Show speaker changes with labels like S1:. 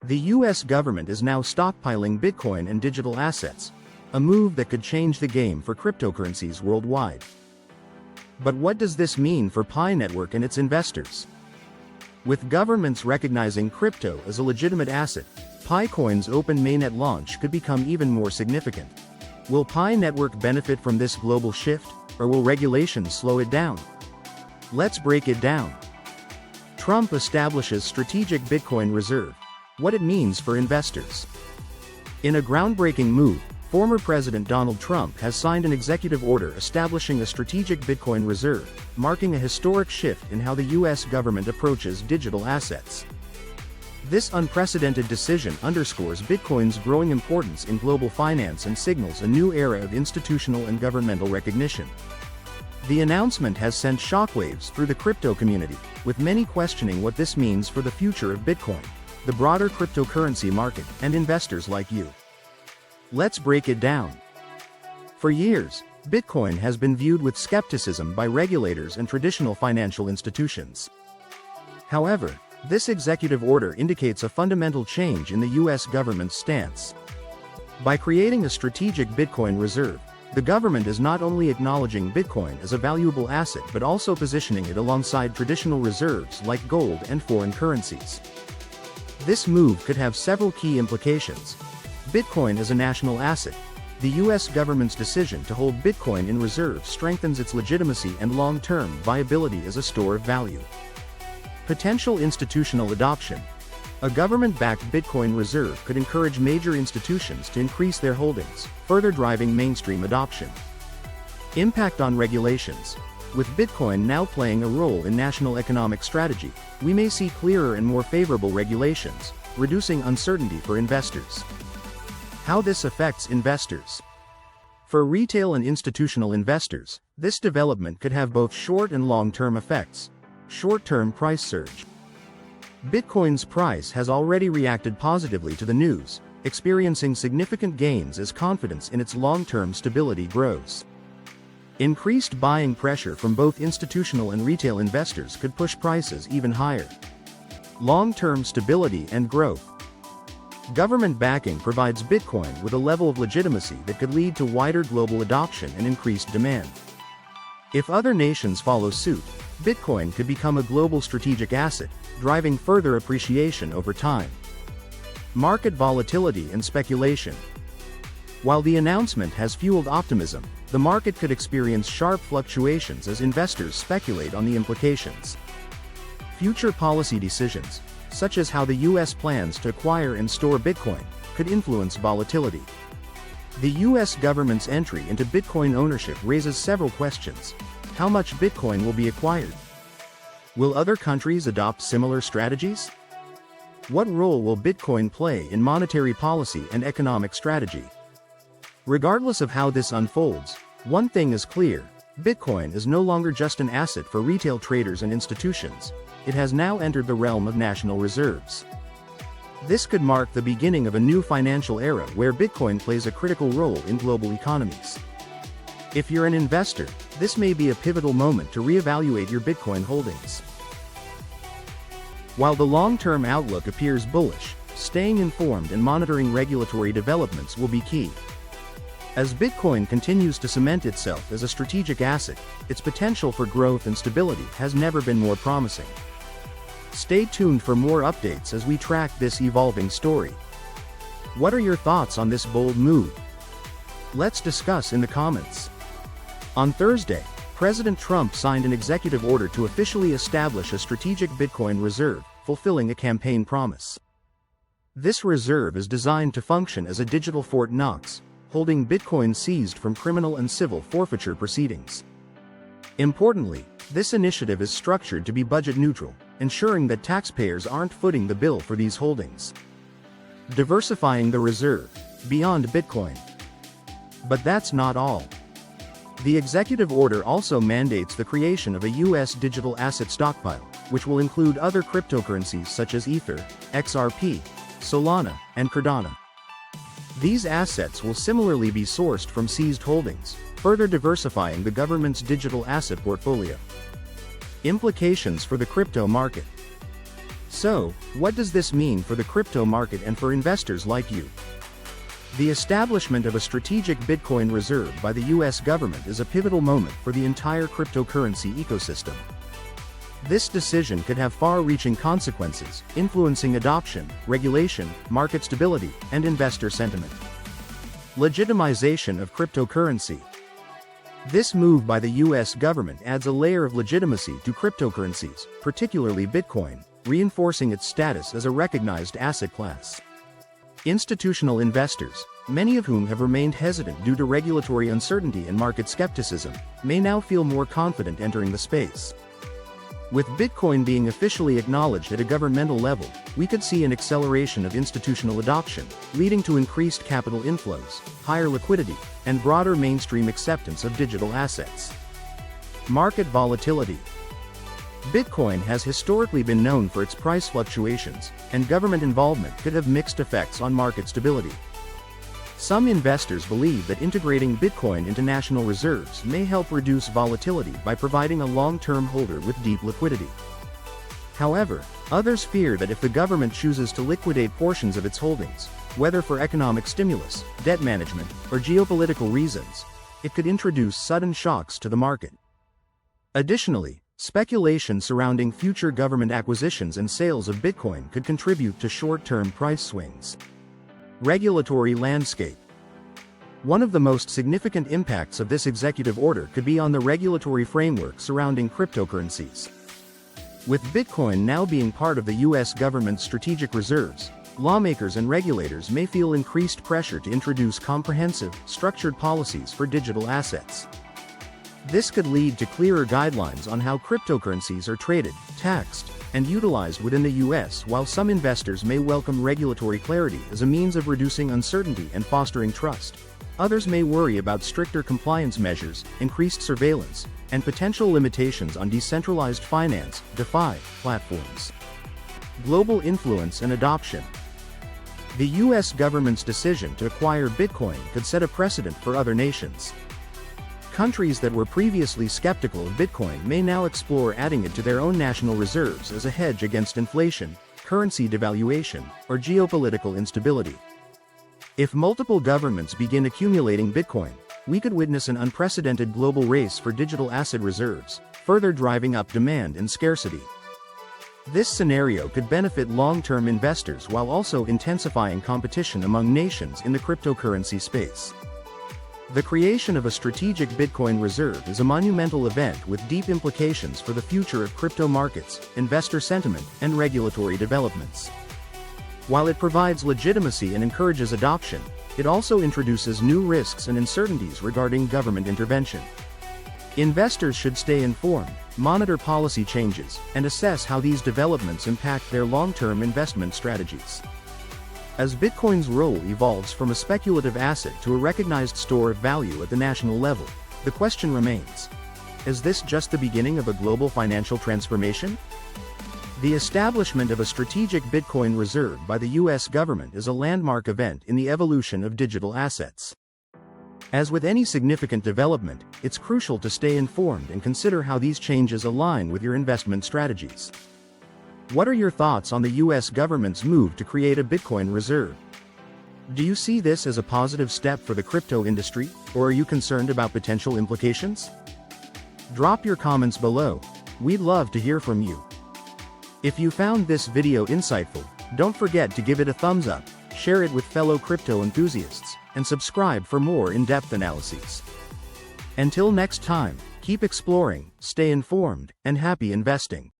S1: The US government is now stockpiling Bitcoin and digital assets, a move that could change the game for cryptocurrencies worldwide. But what does this mean for Pi Network and its investors? With governments recognizing crypto as a legitimate asset, Picoin's open mainnet launch could become even more significant. Will Pi Network benefit from this global shift, or will regulations slow it down? Let's break it down. Trump establishes strategic Bitcoin reserve. What it means for investors. In a groundbreaking move, former President Donald Trump has signed an executive order establishing a strategic Bitcoin reserve, marking a historic shift in how the US government approaches digital assets. This unprecedented decision underscores Bitcoin's growing importance in global finance and signals a new era of institutional and governmental recognition. The announcement has sent shockwaves through the crypto community, with many questioning what this means for the future of Bitcoin, the broader cryptocurrency market, and investors like you. Let's break it down. For years, Bitcoin has been viewed with skepticism by regulators and traditional financial institutions. However, this executive order indicates a fundamental change in the US government's stance. By creating a strategic Bitcoin reserve, the government is not only acknowledging Bitcoin as a valuable asset but also positioning it alongside traditional reserves like gold and foreign currencies. This move could have several key implications. Bitcoin as a national asset. The US government's decision to hold Bitcoin in reserve strengthens its legitimacy and long-term viability as a store of value. Potential institutional adoption. A government-backed Bitcoin reserve could encourage major institutions to increase their holdings, further driving mainstream adoption. Impact on regulations. With Bitcoin now playing a role in national economic strategy, we may see clearer and more favorable regulations, reducing uncertainty for investors. How this affects investors. For retail and institutional investors, this development could have both short and long-term effects. Short-term price surge. Bitcoin's price has already reacted positively to the news, experiencing significant gains as confidence in its long-term stability grows. Increased buying pressure from both institutional and retail investors could push prices even higher. Long-term stability and growth. Government backing provides Bitcoin with a level of legitimacy that could lead to wider global adoption and increased demand. If other nations follow suit, Bitcoin could become a global strategic asset, driving further appreciation over time. Market volatility and speculation. While the announcement has fueled optimism, the market could experience sharp fluctuations as investors speculate on the implications. Future policy decisions, such as how the US plans to acquire and store Bitcoin, could influence volatility. The US government's entry into Bitcoin ownership raises several questions. How much Bitcoin will be acquired? Will other countries adopt similar strategies? What role will Bitcoin play in monetary policy and economic strategy? Regardless of how this unfolds, one thing is clear: Bitcoin is no longer just an asset for retail traders and institutions. It has now entered the realm of national reserves. This could mark the beginning of a new financial era where Bitcoin plays a critical role in global economies. If you're an investor, this may be a pivotal moment to reevaluate your Bitcoin holdings. While the long-term outlook appears bullish, staying informed and monitoring regulatory developments will be key. As Bitcoin continues to cement itself as a strategic asset, its potential for growth and stability has never been more promising. Stay tuned for more updates as we track this evolving story. What are your thoughts on this bold move? Let's discuss in the comments. On Thursday, President Trump signed an executive order to officially establish a strategic Bitcoin reserve, fulfilling a campaign promise. This reserve is designed to function as a digital Fort Knox, holding Bitcoin seized from criminal and civil forfeiture proceedings. Importantly, this initiative is structured to be budget neutral, ensuring that taxpayers aren't footing the bill for these holdings. Diversifying the reserve beyond Bitcoin. But that's not all. The executive order also mandates the creation of a US digital asset stockpile, which will include other cryptocurrencies such as Ether, XRP, Solana, and Cardano. These assets will similarly be sourced from seized holdings, further diversifying the government's digital asset portfolio. Implications for the crypto market. So, what does this mean for the crypto market and for investors like you? The establishment of a strategic Bitcoin reserve by the US government is a pivotal moment for the entire cryptocurrency ecosystem. This decision could have far-reaching consequences, influencing adoption, regulation, market stability, and investor sentiment. Legitimization of cryptocurrency. This move by the US government adds a layer of legitimacy to cryptocurrencies, particularly Bitcoin, reinforcing its status as a recognized asset class. Institutional investors, many of whom have remained hesitant due to regulatory uncertainty and market skepticism, may now feel more confident entering the space. With Bitcoin being officially acknowledged at a governmental level, we could see an acceleration of institutional adoption, leading to increased capital inflows, higher liquidity, and broader mainstream acceptance of digital assets. Market volatility. Bitcoin has historically been known for its price fluctuations, and government involvement could have mixed effects on market stability. Some investors believe that integrating Bitcoin into national reserves may help reduce volatility by providing a long-term holder with deep liquidity. However, others fear that if the government chooses to liquidate portions of its holdings, whether for economic stimulus, debt management, or geopolitical reasons, it could introduce sudden shocks to the market. Additionally, speculation surrounding future government acquisitions and sales of Bitcoin could contribute to short-term price swings. Regulatory landscape. One of the most significant impacts of this executive order could be on the regulatory framework surrounding cryptocurrencies. With Bitcoin now being part of the US government's strategic reserves, lawmakers and regulators may feel increased pressure to introduce comprehensive, structured policies for digital assets. This could lead to clearer guidelines on how cryptocurrencies are traded, taxed, and utilized within the US. While some investors may welcome regulatory clarity as a means of reducing uncertainty and fostering trust, others may worry about stricter compliance measures, increased surveillance, and potential limitations on decentralized finance (DeFi) platforms. Global influence and adoption. The US government's decision to acquire Bitcoin could set a precedent for other nations. Countries that were previously skeptical of Bitcoin may now explore adding it to their own national reserves as a hedge against inflation, currency devaluation, or geopolitical instability. If multiple governments begin accumulating Bitcoin, we could witness an unprecedented global race for digital asset reserves, further driving up demand and scarcity. This scenario could benefit long-term investors while also intensifying competition among nations in the cryptocurrency space. The creation of a strategic Bitcoin reserve is a monumental event with deep implications for the future of crypto markets, investor sentiment, and regulatory developments. While it provides legitimacy and encourages adoption, it also introduces new risks and uncertainties regarding government intervention. Investors should stay informed, monitor policy changes, and assess how these developments impact their long-term investment strategies. As Bitcoin's role evolves from a speculative asset to a recognized store of value at the national level, the question remains: is this just the beginning of a global financial transformation? The establishment of a strategic Bitcoin reserve by the US government is a landmark event in the evolution of digital assets. As with any significant development, it's crucial to stay informed and consider how these changes align with your investment strategies. What are your thoughts on the US government's move to create a Bitcoin reserve? Do you see this as a positive step for the crypto industry, or are you concerned about potential implications? Drop your comments below. We'd love to hear from you. If you found this video insightful, don't forget to give it a thumbs up, share it with fellow crypto enthusiasts, and subscribe for more in-depth analyses. Until next time, keep exploring, stay informed, and happy investing.